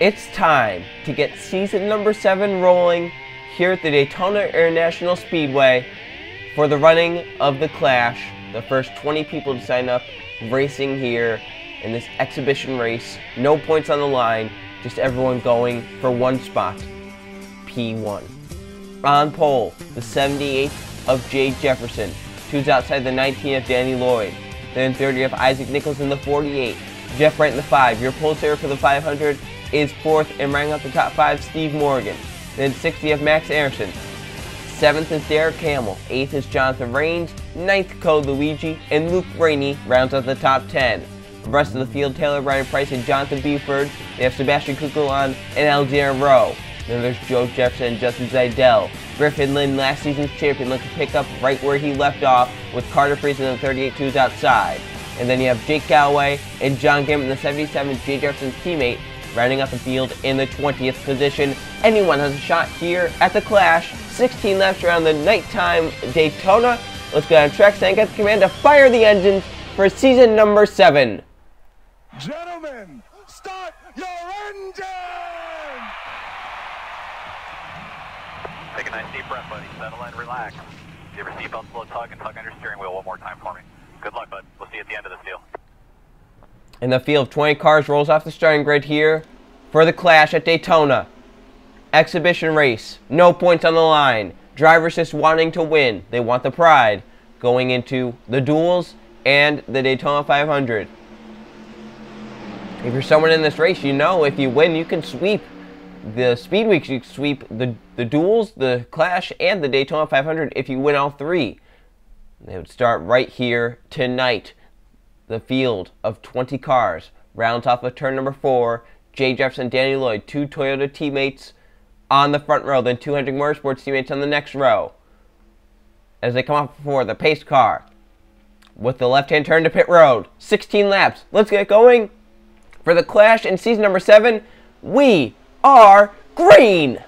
It's time to get season number 7 rolling here at the Daytona International Speedway for the running of the Clash. The first 20 people to sign up racing here in this exhibition race. No points on the line, just everyone going for one spot, P1. On pole, the 78th of Jay Jefferson. Two's outside the 19 of Danny Lloyd. Then 30 of Isaac Nichols in the 48. Jeff Wright in the 5. Your pole sitter for the 500 is 4th, and rounding out the top 5, Steve Morgan. Then 60 of Max Anderson. 7th is Derek Hamill. 8th is Jonathan Rains. 9th, Code Luigi. And Luke Rainey rounds out the top 10. The rest of the field, Taylor Ryan Price and Jonathan Buford. They have Sebastian Kukulon and Alexander Rowe. Then there's Joe Jefferson and Justin Zeidel. Griffin Lynn, last season's champion, looking to pick up right where he left off with Carter Friesen in the 38-2s outside. And then you have Jake Galloway and John Gemmett in the 77, Jay Jefferson's teammate, rounding out the field in the 20th position. Anyone has a shot here at the Clash. 16 laps around the nighttime Daytona. Let's go down track and get the command to fire the engines for season number 7. Gentlemen, start your engine! Take a nice deep breath, buddy. Settle in, relax. Give your seatbelts a little tug and tug on your steering wheel one more time for me. Good luck, bud. We'll see you at the end of this deal. And the field of 20 cars rolls off the starting grid here for the Clash at Daytona. Exhibition race. No points on the line. Drivers just wanting to win. They want the pride going into the duels and the Daytona 500. If you're someone in this race, you know if you win, you can sweep the Speed Weeks. You can sweep the duels, the Clash, and the Daytona 500 if you win all 3. They would start right here tonight. The field of 20 cars rounds off of turn number 4. Jay Jefferson, Danny Lloyd, 2 Toyota teammates on the front row, then 2 Hendrick Motorsports teammates on the next row. As they come off before the pace car with the left-hand turn to pit road. 16 laps. Let's get going for the Clash in season number 7. We are green.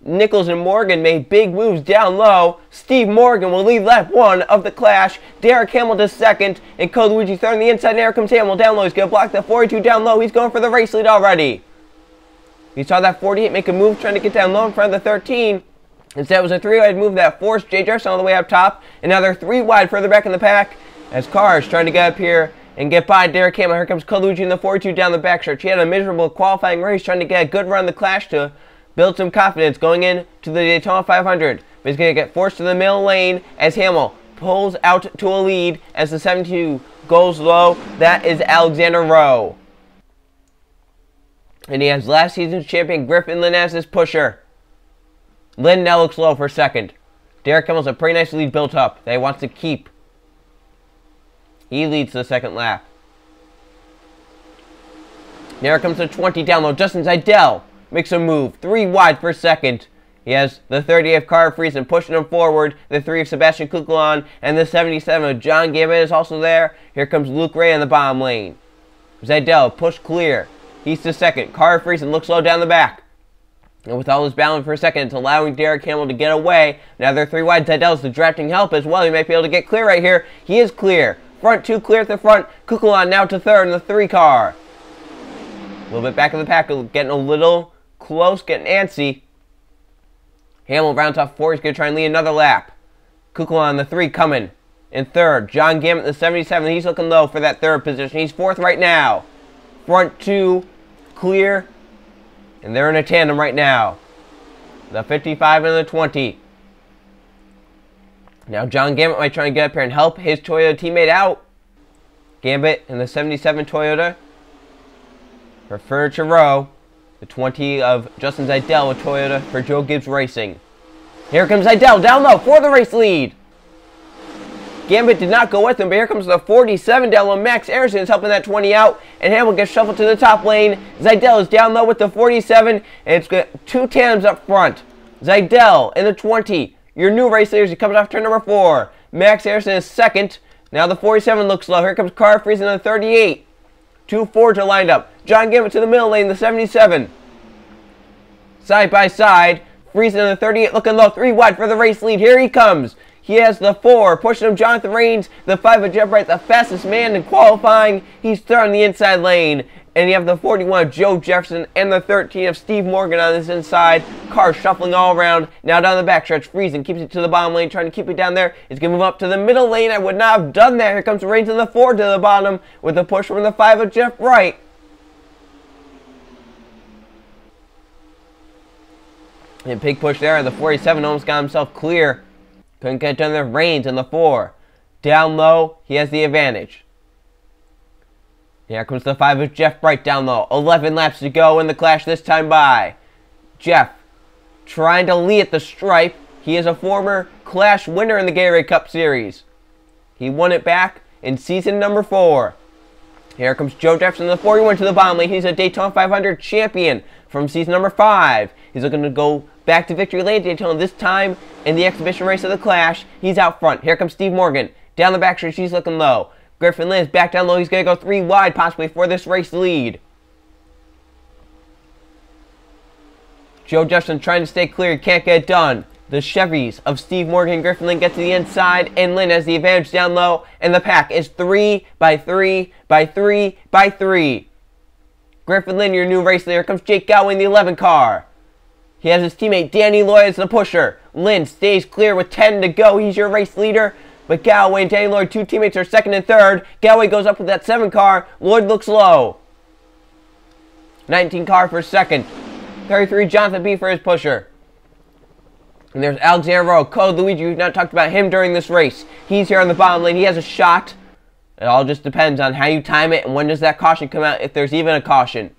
Nichols and Morgan made big moves down low. Steve Morgan will lead lap 1 of the Clash. Derek Hamill to 2nd. And Code Luigi 3rd on the inside. And here comes Hamill down low. He's going to block the 42 down low. He's going for the race lead already. You saw that 48 make a move trying to get down low in front of the 13. Instead, it was a 3-wide move that forced Jay Jefferson all the way up top. And now they're 3 wide further back in the pack as cars trying to get up here and get by Derek Hamill. Here comes Code Luigi in the 42 down the backstretch. He had a miserable qualifying race trying to get a good run in the Clash to build some confidence going into the Daytona 500. But he's going to get forced to the middle lane as Hamill pulls out to a lead as the 72 goes low. That is Alexander Rowe. And he has last season's champion Griffin Lynn as his pusher. Lynn now looks low for 2nd. Derek Hamill's a pretty nice lead built up that he wants to keep. He leads the 2nd lap. There comes the 20 down low. Justin Zeidel makes a move. 3 wide for 2nd. He has the 30 of Carter Friesen pushing him forward. The 3 of Sebastian Kukulon. And the 77 of John Gemmett is also there. Here comes Luke Ray in the bottom lane. Zeidel pushed clear. He's to 2nd. Carter Friesen looks low down the back. And with all his balance for 2nd, it's allowing Derek Hamill to get away. Now they're 3 wide. Zeidel's the drafting help as well. He might be able to get clear right here. He is clear. Front 2 clear at the front. Kukulon now to 3rd in the 3 car. A little bit back of the pack. Getting a little close, getting antsy. Hamill rounds off 4. He's going to try and lead another lap. Kukulon on the 3 coming in 3rd. John Gemmett the 77. He's looking low for that 3rd position. He's 4th right now. Front 2 clear. And they're in a tandem right now. The 55 and the 20. Now John Gambit might try to get up here and help his Toyota teammate out. Gambit in the 77 Toyota for Furniture Row. The 20 of Justin Zeidel with Toyota for Joe Gibbs Racing. Here comes Zeidel down low for the race lead. Gambit did not go with him, but here comes the 47 down low. Max Harrison is helping that 20 out, and Hamill gets shuffled to the top lane. Zeidel is down low with the 47, and it's got two tandems up front. Zeidel in the 20. Your new race leaders, he comes off turn number 4. Max Harrison is second. Now the 47 looks low. Here comes Car Freeze in the 38. Two Fords are lined up. John Gambit to the middle lane, the 77. Side by side. Freeze in the 38 looking low. 3 wide for the race lead. Here he comes. He has the 4, pushing him Jonathan Rains, the 5 of Jeff Wright, the fastest man in qualifying. He's third on the inside lane. And you have the 41 of Joe Jefferson and the 13 of Steve Morgan on this inside. Cars shuffling all around. Now down the backstretch, Friesen keeps it to the bottom lane, trying to keep it down there. He's going to move up to the middle lane. I would not have done that. Here comes Rains in the 4 to the bottom with a push from the 5 of Jeff Wright. And big push there. The 47 almost got himself clear. Couldn't get done there. Rains in the 4. Down low, he has the advantage. Here comes the 5 of Jeff Bright down low. 11 laps to go in the clash this time by. Jeff trying to lead at the stripe. He is a former clash winner in the Gatorade Cup Series. He won it back in season number 4. Here comes Joe Jefferson, the 41 to the bottom lane. He's a Daytona 500 champion from season number 5. He's looking to go back to victory lane at Daytona, this time in the exhibition race of the Clash. He's out front. Here comes Steve Morgan. Down the backstretch, he's looking low. Griffin Lynn is back down low. He's going to go 3 wide, possibly for this race lead. Joe Jefferson trying to stay clear. He can't get it done. The Chevys of Steve Morgan and Griffin Lynn get to the inside, and Lynn has the advantage down low, and the pack is 3 by 3 by 3 by 3. Griffin Lynn, your new race leader. Here comes Jake Gowie in the 11 car. He has his teammate Danny Lloyd as the pusher. Lynn stays clear with 10 to go. He's your race leader. But Gowie and Danny Lloyd, 2 teammates, are second and third. Gowie goes up with that 7 car. Lloyd looks low. 19 car for second. 33 Jonathan B for his pusher. And there's Alexander Rowe, Code Luigi. We've not talked about him during this race. He's here on the bottom lane. He has a shot. It all just depends on how you time it and when does that caution come out, if there's even a caution.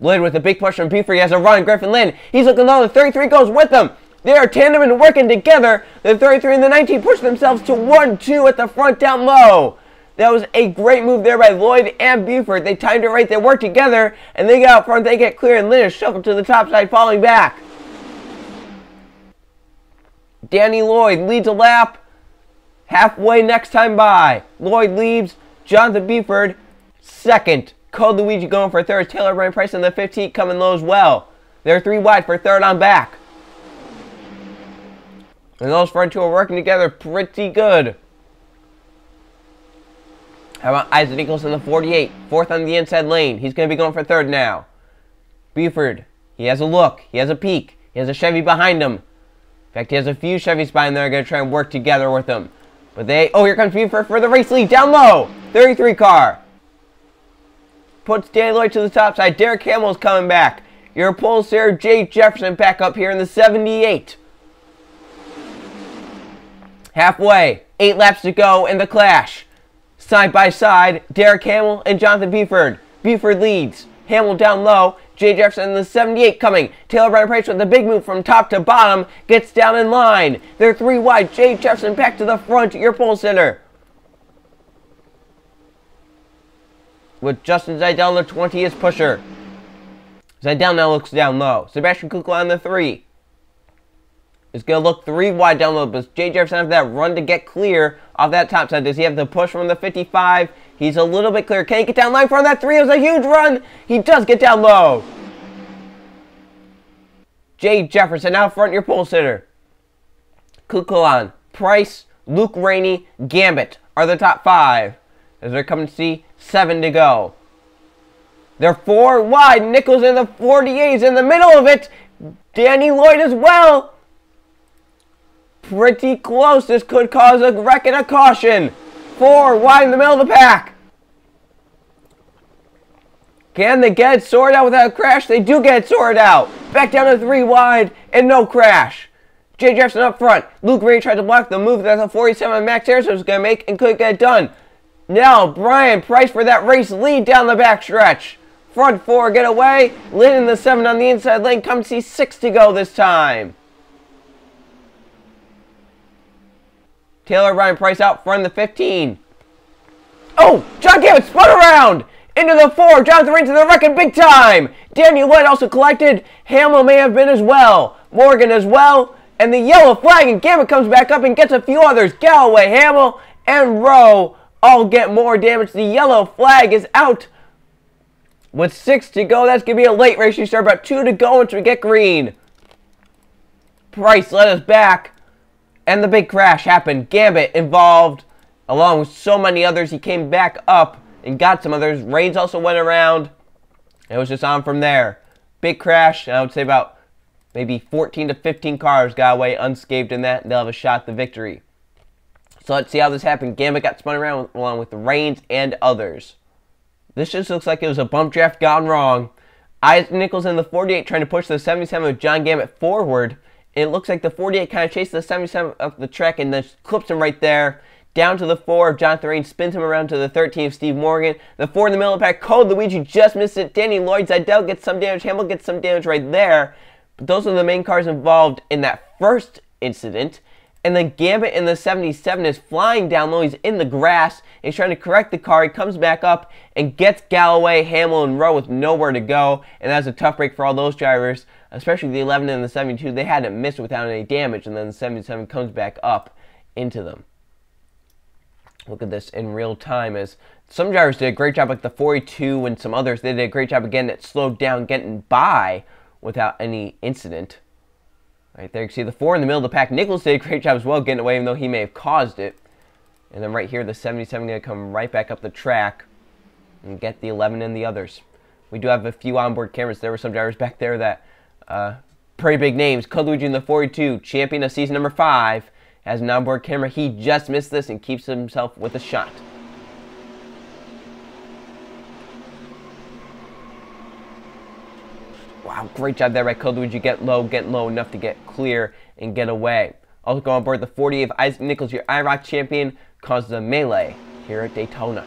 Lloyd with a big push from Buford. He has a run. Griffin Lynn, he's looking low. The 33 goes with him. They are tandem and working together. The 33 and the 19 push themselves to 1-2 at the front down low. That was a great move there by Lloyd and Buford. They timed it right. They worked together, and they get out front. They get clear, and Lynn is shuffled to the top side, falling back. Danny Lloyd leads a lap. Halfway next time by. Lloyd leads. Jonathan Buford second. Code Luigi going for third. Taylor Brian Price in the 15 coming low as well. They're 3 wide for third on back. And those front 2 are working together pretty good. How about Isaac Nichols in the 48? Fourth on the inside lane. He's going to be going for third now. Buford, he has a look. He has a peek. He has a Chevy behind him. In fact, he has a few Chevys behind there going to try and work together with him. But oh, here comes Buford for the race lead. Down low. 33 car. Puts Danny Lloyd to the top side. Derek Hamill's coming back. Your pole sir, Jay Jefferson, back up here in the 78. Halfway. 8 laps to go in the clash. Side by side, Derek Hamill and Jonathan Buford. Buford leads. Hamill down low. Jay Jefferson in the 78 coming. Taylor Brian Price with the big move from top to bottom. Gets down in line. They're 3 wide. Jay Jefferson back to the front. Your pole center. With Justin Zeidel in the 20 as pusher. Zeidel now looks down low. Sebastian Kukla on the 3. Is going to look 3 wide down low. But Jay Jefferson has that run to get clear off that top side. Does he have the push from the 55? He's a little bit clear. Can he get down line from that 3? It was a huge run. He does get down low. Jay Jefferson out front, your pole sitter. Kuklan, Price, Luke Rainey, Gambit are the top 5. As they're coming to see 7 to go. They're 4 wide. Nichols in the 48 is in the middle of it. Danny Lloyd as well. Pretty close. This could cause a wreck and a caution. 4 wide in the middle of the pack. Can they get it sorted out without a crash? They do get it sorted out. Back down to 3 wide and no crash. Jay Jefferson up front. Luke Ray tried to block the move that the 47 Max Harrison was going to make and couldn't get it done. Now Brian Price for that race lead down the backstretch. Front 4 get away. Lynn in the 7 on the inside lane. Come see 6 to go this time. Taylor Brian Price out front in the 15. Oh, John Gambit spun around. Into the 4, Jonathan Rain to the wreck big time. Daniel Lloyd also collected. Hamill may have been as well. Morgan as well. And the yellow flag, and Gambit comes back up and gets a few others. Galloway, Hamill, and Rowe all get more damage. The yellow flag is out. With 6 to go, that's going to be a late race restart. About 2 to go until we get green. Price led us back. And the big crash happened. Gambit involved. Along with so many others, he came back up and got some others. Reigns also went around. It was just on from there. Big crash. I would say about maybe 14 to 15 cars got away unscathed in that. And they'll have a shot at the victory. So let's see how this happened. Gambit got spun around along with the Reigns and others. This just looks like it was a bump draft gone wrong. Isaac Nichols in the 48 trying to push the 77 with John Gambit forward. It looks like the 48 kind of chased the 77 up the track and then clips him right there. Down to the 4 of Jonathan Rain, spins him around to the 13 of Steve Morgan. The 4 in the middle of the pack, Code Luigi just missed it. Danny Lloyd, Zidell gets some damage. Hamill gets some damage right there. But those are the main cars involved in that first incident. And then Gambit in the 77 is flying down low. He's in the grass. He's trying to correct the car. He comes back up and gets Galloway, Hamill, and Rowe with nowhere to go. And that's a tough break for all those drivers, especially the 11 and the 72. They hadn't missed without any damage. And then the 77 comes back up into them. Look at this in real time as some drivers did a great job, like the 42 and some others. They did a great job again that slowed down, getting by without any incident. Right there, you can see the 4 in the middle of the pack. Nichols did a great job as well getting away, even though he may have caused it. And then right here, the 77 going to come right back up the track and get the 11 and the others. We do have a few onboard cameras. There were some drivers back there that, pretty big names. Code Luigi in the 42, champion of season number 5. Has an onboard camera. He just missed this and keeps himself with a shot. Wow, great job there by Code Luigi. Get low enough to get clear and get away. Also go on board the 48 of Isaac Nichols, your IROC champion, causes a melee here at Daytona.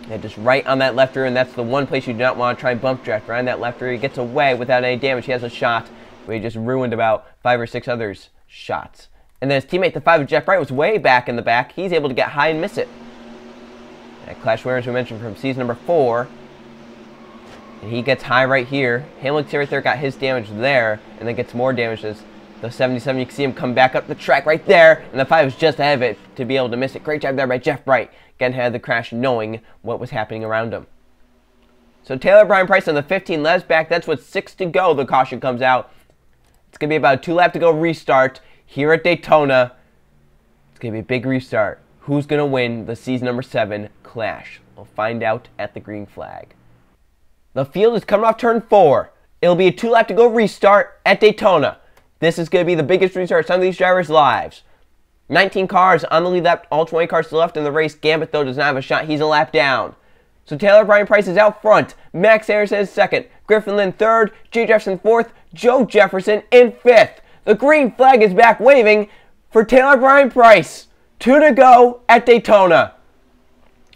And just right on that left rear, and that's the one place you do not want to try and bump draft. Right on that left rear, he gets away without any damage. He has a shot, but he just ruined about 5 or 6 others' shots. And then his teammate, the 5 of Jeff Bright, was way back in the back. He's able to get high and miss it. That Clash winners we mentioned from season number 4. And he gets high right here. Hamilton right there got his damage there, and then gets more damage as the 77. You can see him come back up the track right there, and the 5 is just ahead of it to be able to miss it. Great job there by Jeff Bright, getting ahead of the crash, knowing what was happening around him. So Taylor Brian Price on the 15 led us back. That's with 6 to go. The caution comes out. It's going to be about a 2 lap to go restart. Here at Daytona, it's going to be a big restart. Who's going to win the season number 7 Clash? We'll find out at the green flag. The field is coming off turn 4. It'll be a 2 lap to go restart at Daytona. This is going to be the biggest restart of some of these drivers' lives. 19 cars on the lead lap, all 20 cars to the left in the race. Gambit, though, does not have a shot. He's a lap down. So Taylor Brian Price is out front. Max Harrison is 2nd. Griffin Lynn 3rd. Jay Jefferson 4th. Joe Jefferson in 5th. The green flag is back waving for Taylor Brian Price. 2 to go at Daytona.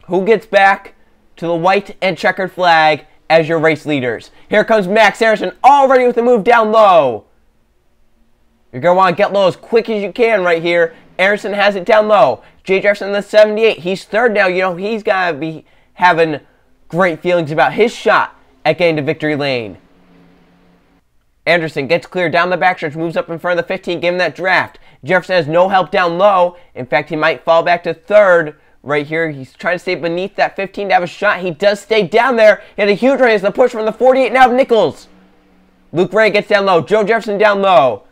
Who gets back to the white and checkered flag as your race leaders? Here comes Max Harrison already with the move down low. You're going to want to get low as quick as you can right here. Harrison has it down low. Jay Jefferson in the 78. He's 3rd now. You know, he's got to be having great feelings about his shot at getting to victory lane. Anderson gets clear down the backstretch, moves up in front of the 15, giving that draft. Jefferson has no help down low. In fact, he might fall back to 3rd right here. He's trying to stay beneath that 15 to have a shot. He does stay down there. He had a huge race. The push from the 48 now of Nichols. Luke Ray gets down low. Joe Jefferson down low.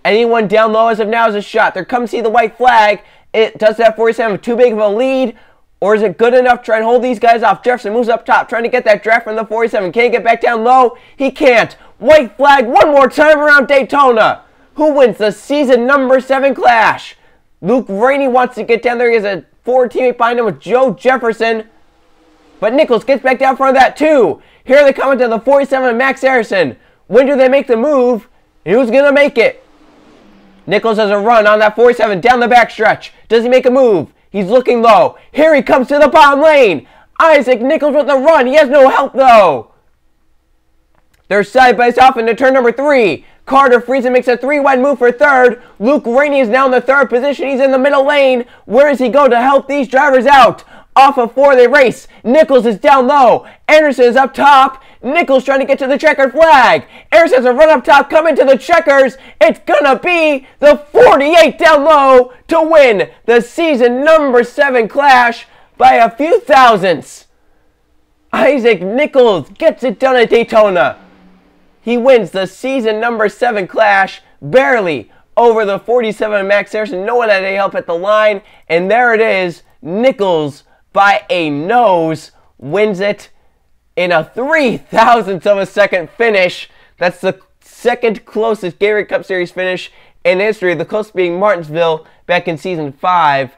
Anyone down low as of now is a shot. They're coming to see the white flag. It does that 47 too big of a lead? Or is it good enough to try and hold these guys off? Jefferson moves up top, trying to get that draft from the 47. Can he get back down low? He can't. White flag one more time around Daytona. Who wins the season number 7 Clash? Luke Rainey wants to get down there. He has a forward teammate behind him with Joe Jefferson. But Nichols gets back down front of that too. Here they come into the 47 of Max Harrison. When do they make the move? And who's going to make it? Nichols has a run on that 47 down the backstretch. Does he make a move? He's looking low. Here he comes to the bottom lane. Isaac Nichols with the run. He has no help though. They're side by side into turn number 3. Carter Friesen makes a 3-wide move for third. Luke Rainey is now in the third position. He's in the middle lane. Where does he go to help these drivers out? Off of 4 they race. Nichols is down low. Anderson is up top. Nichols trying to get to the checkered flag. Anderson has a run up top coming to the checkers. It's gonna be the 48 down low to win the season number 7 clash by a few thousandths. Isaac Nichols gets it done at Daytona. He wins the season number 7 clash barely over the 47 Max Harrison. No one had any help at the line. And there it is. Nichols by a nose wins it in a 3,000th of a second finish. That's the second closest Gatorade Cup Series finish in history. The closest being Martinsville back in season 5,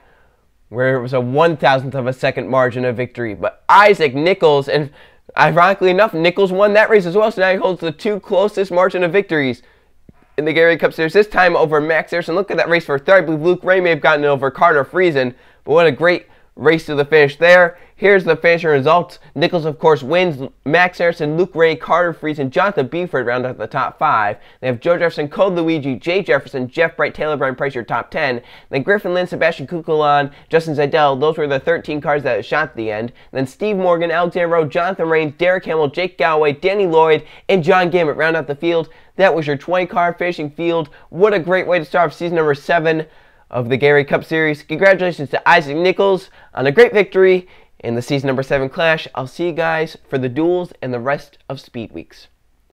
where it was a 1,000th of a second margin of victory. But Isaac Nichols, and ironically enough, Nichols won that race as well, so now he holds the 2 closest margin of victories in the Gatorade Cup Series, this time over Max Harrison. Look at that race for third. I believe Luke Ray may have gotten it over Carter Friesen, but what a great race to the finish there. Here's the finishing results. Nichols, of course, wins. Max Harrison, Luke Ray, Carter Friesen, Jonathan Beeford round out the top 5. They have Joe Jefferson, Code Luigi, Jay Jefferson, Jeff Bright, Taylor Brian Price, your top 10. Then Griffin Lynn, Sebastian Kukulon, Justin Zidell. Those were the 13 cars that shot at the end. Then Steve Morgan, Alexander Rowe, Jonathan Rains, Derek Hamill, Jake Galloway, Danny Lloyd, and John Gammett round out the field. That was your 20-car finishing field. What a great way to start off season number 7 of the Gatorade Cup Series. Congratulations to Isaac Nichols on a great victory in the season number 7 clash. I'll see you guys for the duels and the rest of Speed Weeks.